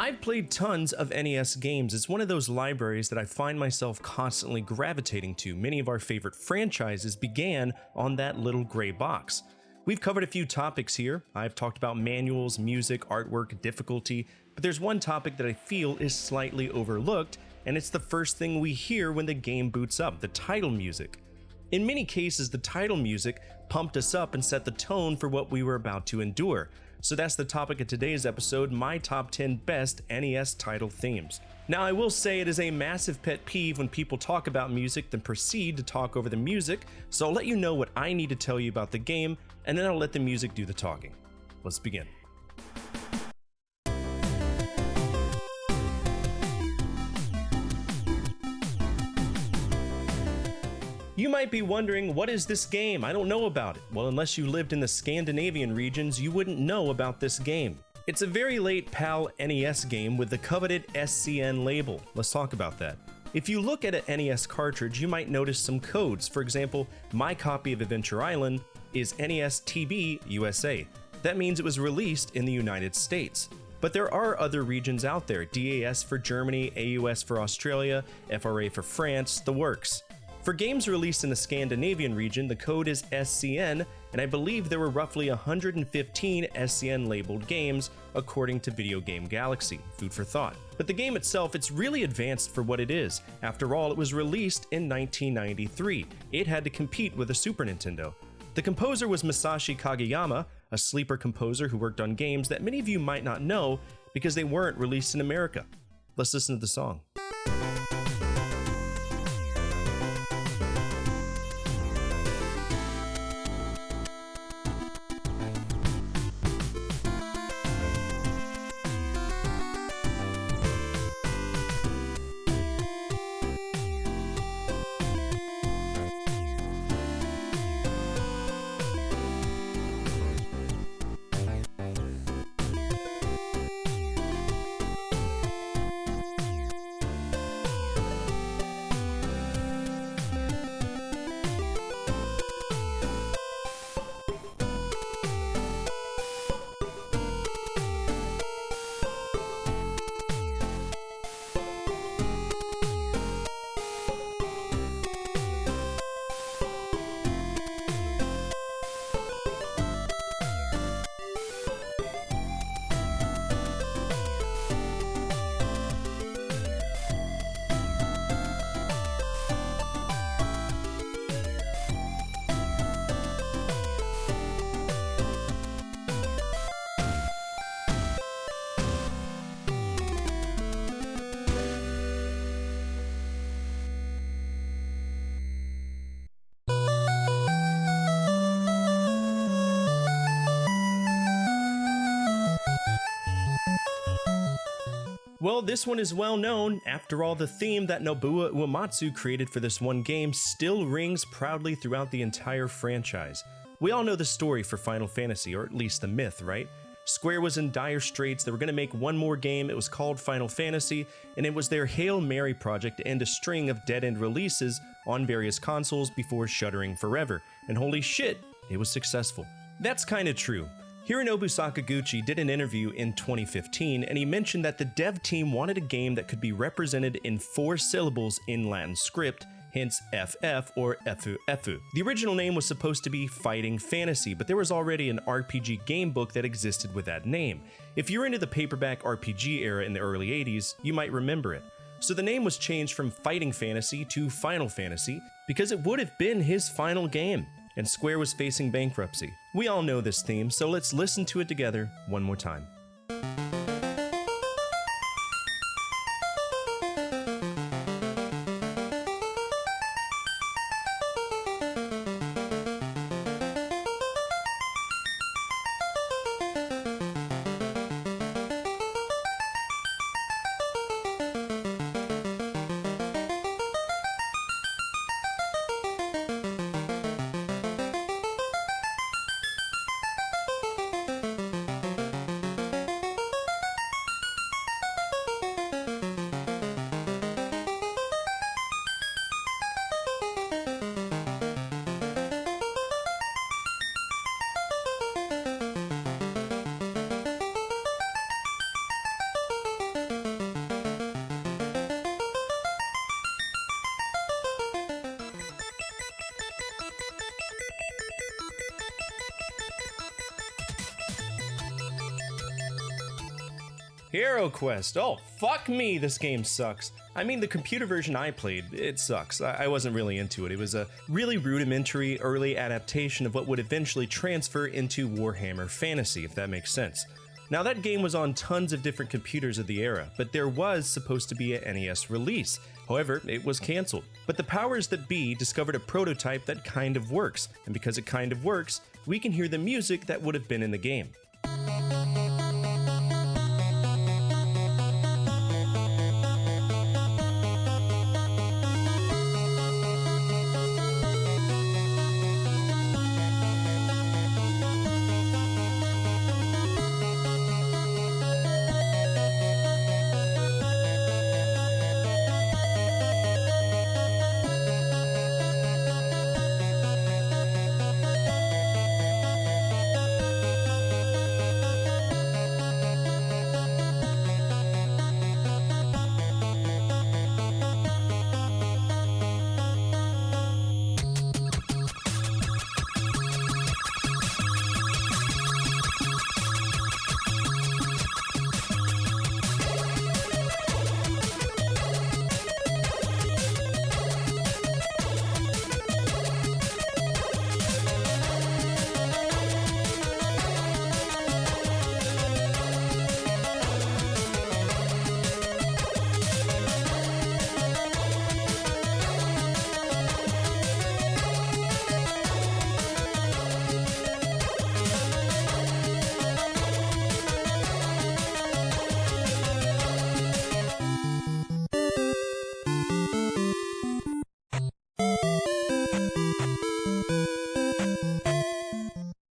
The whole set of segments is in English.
I've played tons of NES games. It's one of those libraries that I find myself constantly gravitating to. Many of our favorite franchises began on that little gray box. We've covered a few topics here. I've talked about manuals, music, artwork, difficulty, but there's one topic that I feel is slightly overlooked, and it's the first thing we hear when the game boots up, the title music. In many cases, the title music pumped us up and set the tone for what we were about to endure. So that's the topic of today's episode, my top 10 best NES title themes. Now I will say it is a massive pet peeve when people talk about music then proceed to talk over the music, so I'll let you know what I need to tell you about the game, and then I'll let the music do the talking. Let's begin. You might be wondering, what is this game? I don't know about it. Well, unless you lived in the Scandinavian regions, you wouldn't know about this game. It's a very late PAL NES game with the coveted SCN label. Let's talk about that. If you look at an NES cartridge, you might notice some codes. For example, my copy of Adventure Island is NES TB USA. That means it was released in the United States. But there are other regions out there, DAS for Germany, AUS for Australia, FRA for France, the works. For games released in the Scandinavian region, the code is SCN, and I believe there were roughly 115 SCN labeled games, according to Video Game Galaxy. Food for thought. But the game itself, it's really advanced for what it is. After all, it was released in 1993. It had to compete with a Super Nintendo. The composer was Masashi Kageyama, a sleeper composer who worked on games that many of you might not know because they weren't released in America. Let's listen to the song. Well, this one is well known. After all, the theme that Nobuo Uematsu created for this one game still rings proudly throughout the entire franchise. We all know the story for Final Fantasy, or at least the myth, right? Square was in dire straits. They were going to make one more game. It was called Final Fantasy, and it was their Hail Mary project to end a string of dead-end releases on various consoles before shuttering forever. And holy shit, it was successful. That's kinda true. Hironobu Sakaguchi did an interview in 2015, and he mentioned that the dev team wanted a game that could be represented in 4 syllables in Latin script, hence FF or Efu Efu. The original name was supposed to be Fighting Fantasy, but there was already an RPG game book that existed with that name. If you're into the paperback RPG era in the early 80s, you might remember it. So the name was changed from Fighting Fantasy to Final Fantasy because it would have been his final game. And Square was facing bankruptcy. We all know this theme, so let's listen to it together one more time. HeroQuest. Oh, fuck me, this game sucks. I mean, the computer version I played, it sucks. I wasn't really into it. It was a really rudimentary early adaptation of what would eventually transfer into Warhammer Fantasy, if that makes sense. Now, that game was on tons of different computers of the era, but there was supposed to be a NES release. However, it was cancelled. But the powers that be discovered a prototype that kind of works, and because it kind of works, we can hear the music that would have been in the game.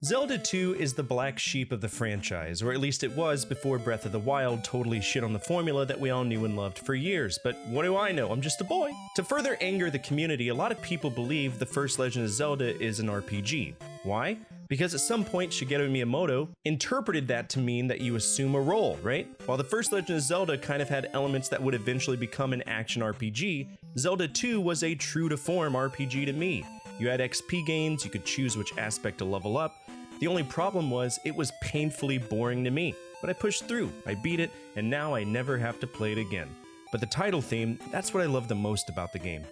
Zelda 2 is the black sheep of the franchise, or at least it was before Breath of the Wild totally shit on the formula that we all knew and loved for years, but what do I know, I'm just a boy. To further anger the community, a lot of people believe the first Legend of Zelda is an RPG. Why? Because at some point Shigeru Miyamoto interpreted that to mean that you assume a role, right? While the first Legend of Zelda kind of had elements that would eventually become an action RPG, Zelda 2 was a true-to-form RPG to me. You had XP gains, you could choose which aspect to level up. The only problem was, it was painfully boring to me. But I pushed through, I beat it, and now I never have to play it again. But the title theme, that's what I love the most about the game.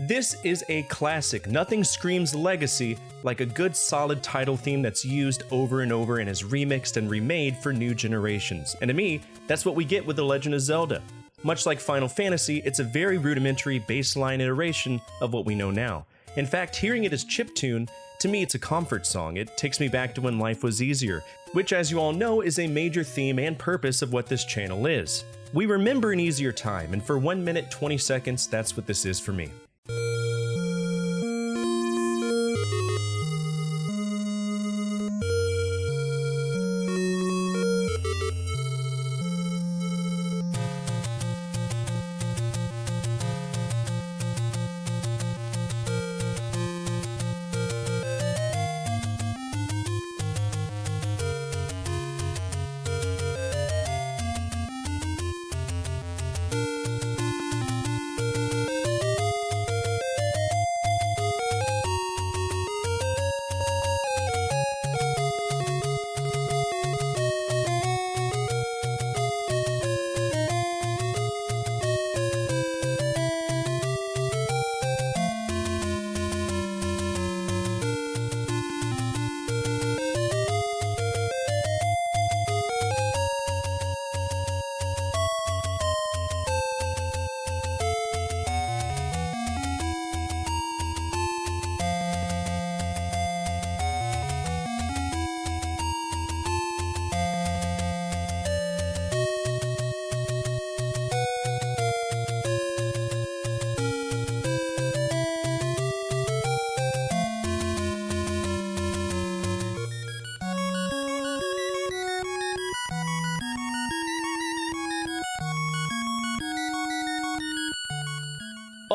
This is a classic. Nothing screams legacy like a good solid title theme that's used over and over and is remixed and remade for new generations. And to me, that's what we get with The Legend of Zelda. Much like Final Fantasy, it's a very rudimentary baseline iteration of what we know now. In fact, hearing it as chiptune, to me it's a comfort song. It takes me back to when life was easier, which as you all know is a major theme and purpose of what this channel is. We remember an easier time, and for 1 minute 20 seconds, that's what this is for me.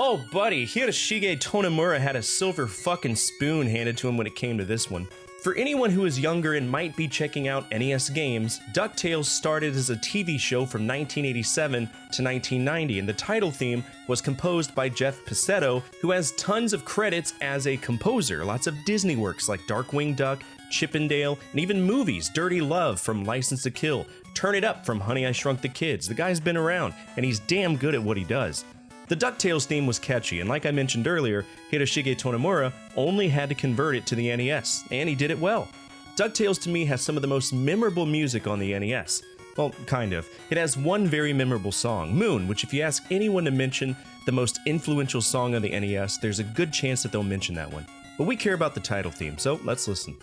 Oh, buddy, Hiroshige Tonomura had a silver fucking spoon handed to him when it came to this one. For anyone who is younger and might be checking out NES games, DuckTales started as a TV show from 1987 to 1990, and the title theme was composed by Jeff Picetto, who has tons of credits as a composer. Lots of Disney works like Darkwing Duck, Chippendale, and even movies, Dirty Love from License to Kill, Turn It Up from Honey, I Shrunk the Kids. The guy's been around, and he's damn good at what he does. The DuckTales theme was catchy, and like I mentioned earlier, Hiroshige Tonomura only had to convert it to the NES, and he did it well. DuckTales to me has some of the most memorable music on the NES. Well, kind of. It has one very memorable song, Moon, which if you ask anyone to mention the most influential song on the NES, there's a good chance that they'll mention that one. But we care about the title theme, so let's listen.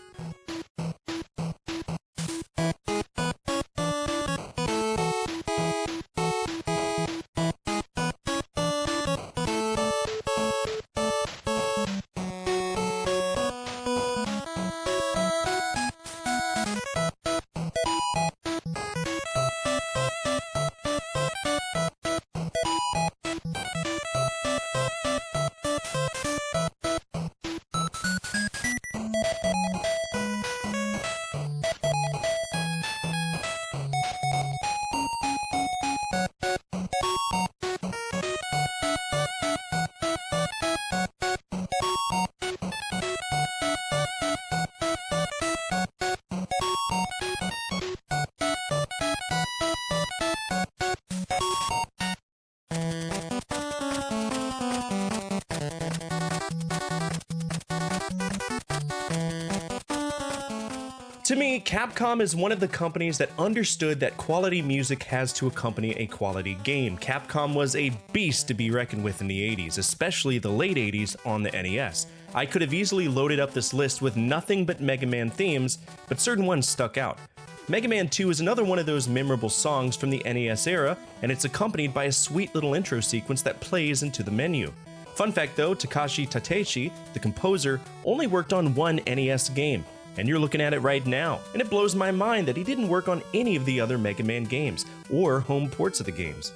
To me, Capcom is one of the companies that understood that quality music has to accompany a quality game. Capcom was a beast to be reckoned with in the 80s, especially the late 80s on the NES. I could have easily loaded up this list with nothing but Mega Man themes, but certain ones stuck out. Mega Man 2 is another one of those memorable songs from the NES era, and it's accompanied by a sweet little intro sequence that plays into the menu. Fun fact though, Takashi Tateishi, the composer, only worked on one NES game. And you're looking at it right now, and it blows my mind that he didn't work on any of the other Mega Man games, or home ports of the games.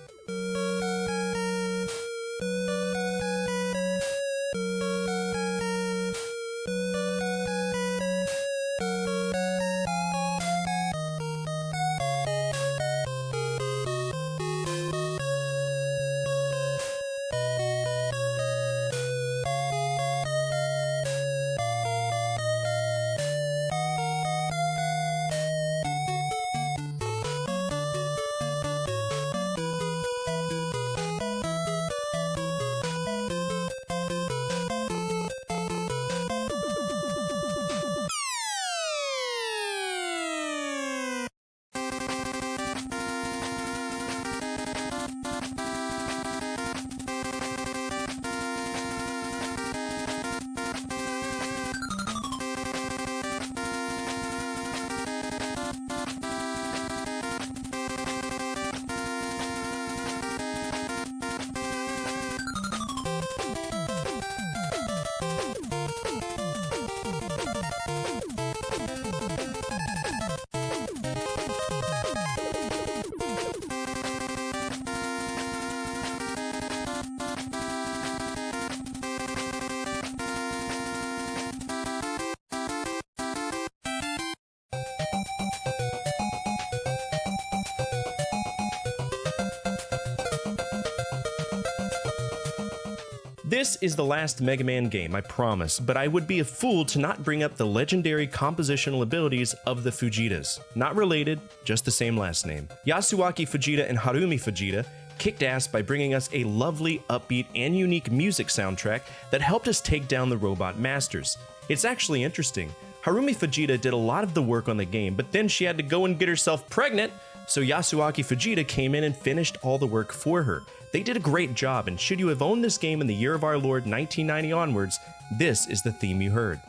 This is the last Mega Man game, I promise, but I would be a fool to not bring up the legendary compositional abilities of the Fujitas. Not related, just the same last name. Yasuaki Fujita and Harumi Fujita kicked ass by bringing us a lovely, upbeat, and unique music soundtrack that helped us take down the Robot Masters. It's actually interesting. Harumi Fujita did a lot of the work on the game, but then she had to go and get herself pregnant, so Yasuaki Fujita came in and finished all the work for her. They did a great job, and should you have owned this game in the year of our Lord 1990 onwards, this is the theme you heard.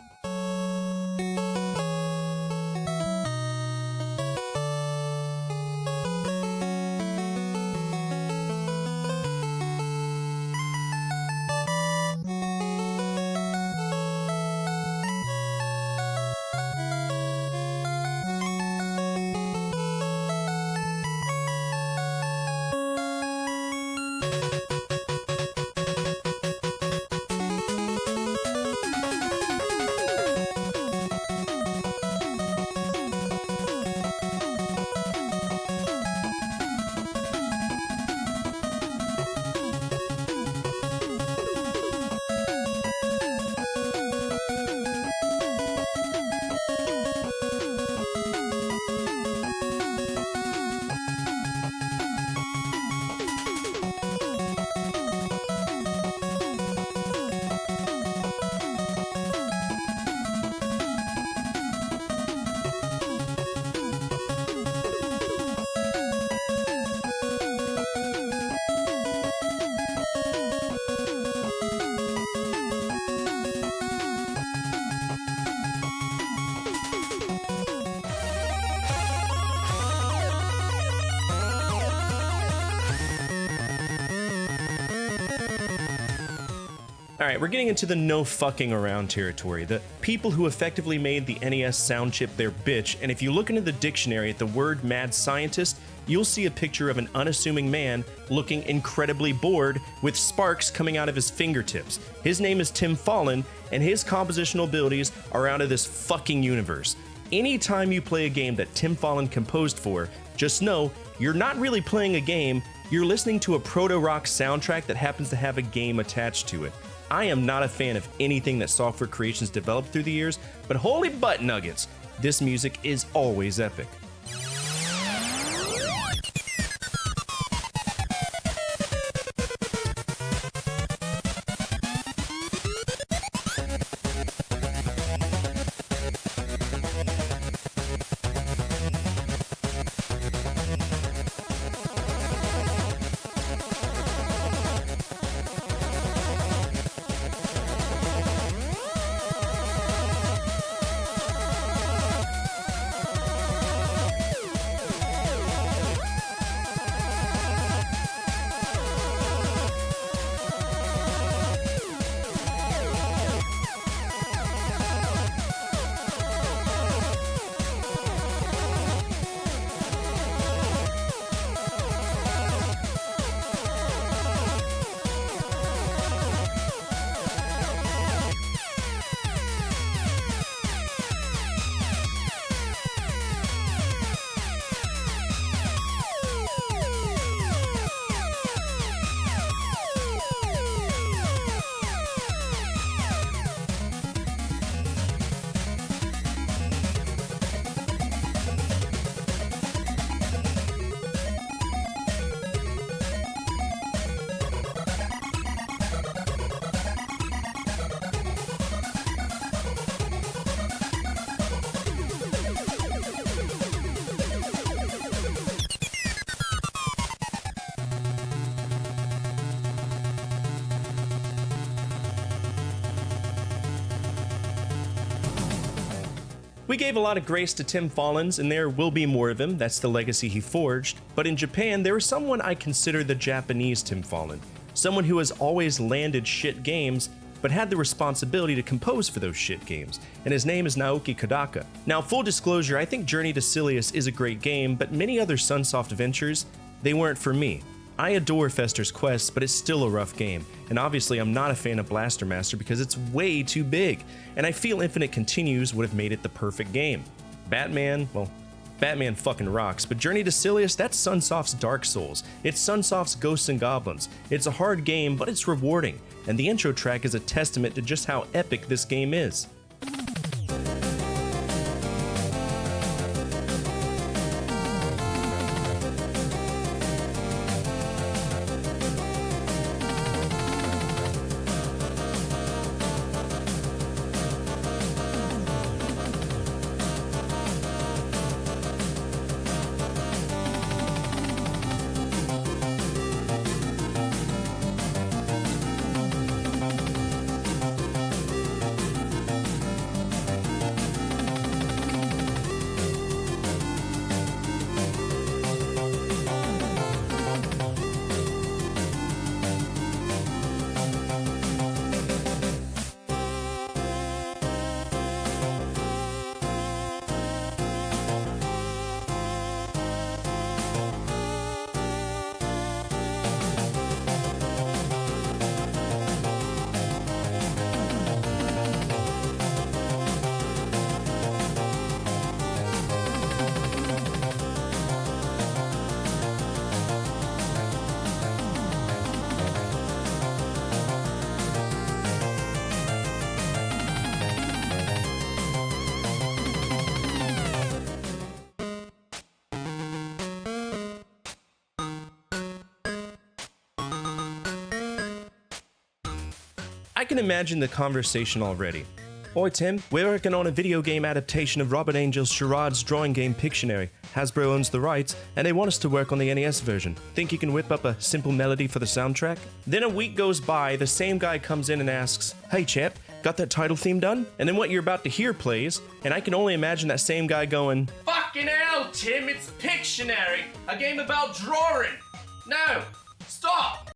Alright, we're getting into the no fucking around territory. The people who effectively made the NES sound chip their bitch, and if you look into the dictionary at the word mad scientist, you'll see a picture of an unassuming man looking incredibly bored with sparks coming out of his fingertips. His name is Tim Fallon, and his compositional abilities are out of this fucking universe. Anytime you play a game that Tim Fallon composed for, just know you're not really playing a game, you're listening to a proto-rock soundtrack that happens to have a game attached to it. I am not a fan of anything that Software Creations developed through the years, but holy butt nuggets, this music is always epic. We gave a lot of grace to Tim Fallon's, and there will be more of him, that's the legacy he forged, but in Japan there is someone I consider the Japanese Tim Fallon, someone who has always landed shit games, but had the responsibility to compose for those shit games, and his name is Naoki Kodaka. Now, full disclosure, I think Journey to Silius is a great game, but many other Sunsoft ventures, they weren't for me. I adore Fester's Quest, but it's still a rough game, and obviously I'm not a fan of Blaster Master because it's way too big, and I feel Infinite Continues would have made it the perfect game. Batman, well, Batman fucking rocks, but Journey to Silius, that's Sunsoft's Dark Souls. It's Sunsoft's Ghosts and Goblins. It's a hard game, but it's rewarding, and the intro track is a testament to just how epic this game is. I can imagine the conversation already. Oi Tim, we're working on a video game adaptation of Robert Angel's Charade's drawing game Pictionary. Hasbro owns the rights, and they want us to work on the NES version. Think you can whip up a simple melody for the soundtrack? Then a week goes by, the same guy comes in and asks, "Hey champ, got that title theme done?" And then what you're about to hear plays, and I can only imagine that same guy going, "Fucking hell, Tim, it's Pictionary, a game about drawing. No, stop!"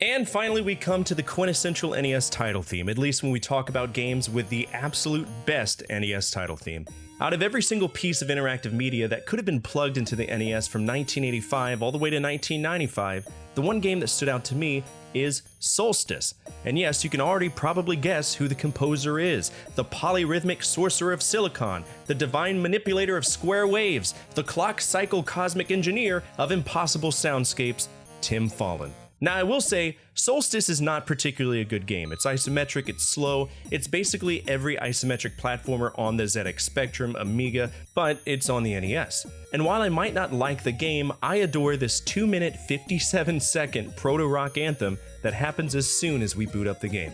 And finally, we come to the quintessential NES title theme, at least when we talk about games with the absolute best NES title theme. Out of every single piece of interactive media that could have been plugged into the NES from 1985 all the way to 1995, the one game that stood out to me is Solstice. And yes, you can already probably guess who the composer is. The polyrhythmic sorcerer of silicon, the divine manipulator of square waves, the clock cycle cosmic engineer of impossible soundscapes, Tim Follin. Now, I will say, Solstice is not particularly a good game. It's isometric, it's slow, it's basically every isometric platformer on the ZX Spectrum, Amiga, but it's on the NES. And while I might not like the game, I adore this 2-minute, 57-second proto-rock anthem that happens as soon as we boot up the game.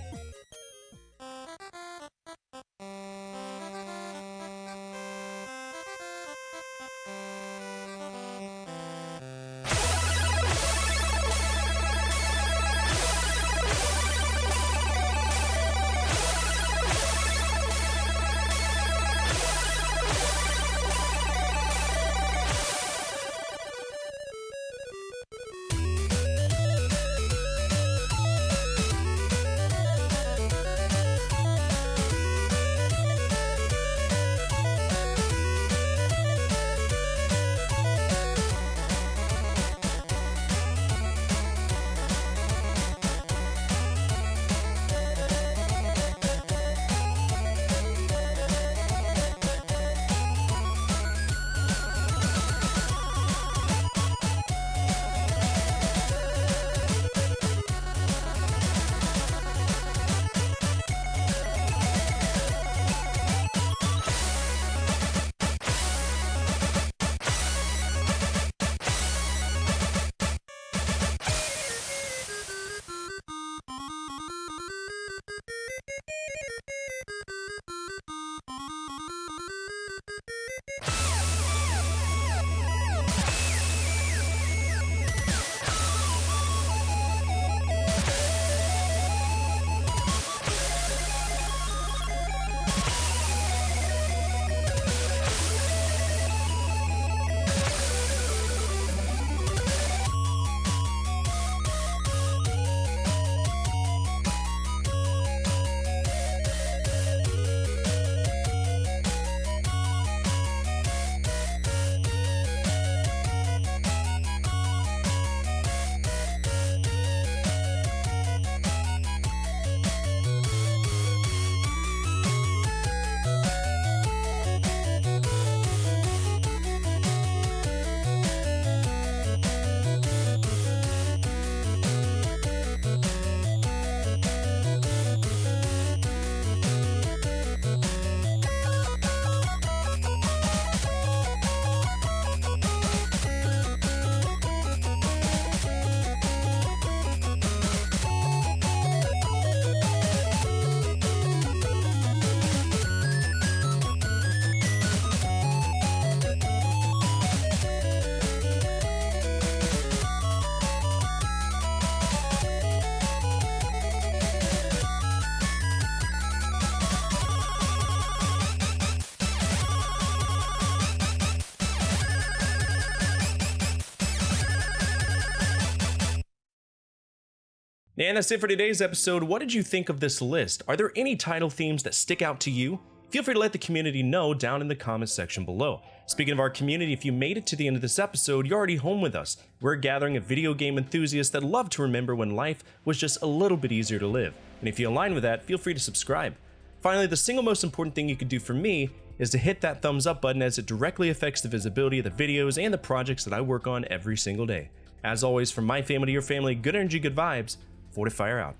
And that's it for today's episode. What did you think of this list? Are there any title themes that stick out to you? Feel free to let the community know down in the comments section below. Speaking of our community, if you made it to the end of this episode, you're already home with us. We're a gathering of video game enthusiasts that love to remember when life was just a little bit easier to live. And if you align with that, feel free to subscribe. Finally, the single most important thing you could do for me is to hit that thumbs up button, as it directly affects the visibility of the videos and the projects that I work on every single day. As always, from my family to your family, good energy, good vibes. Fortefyre out.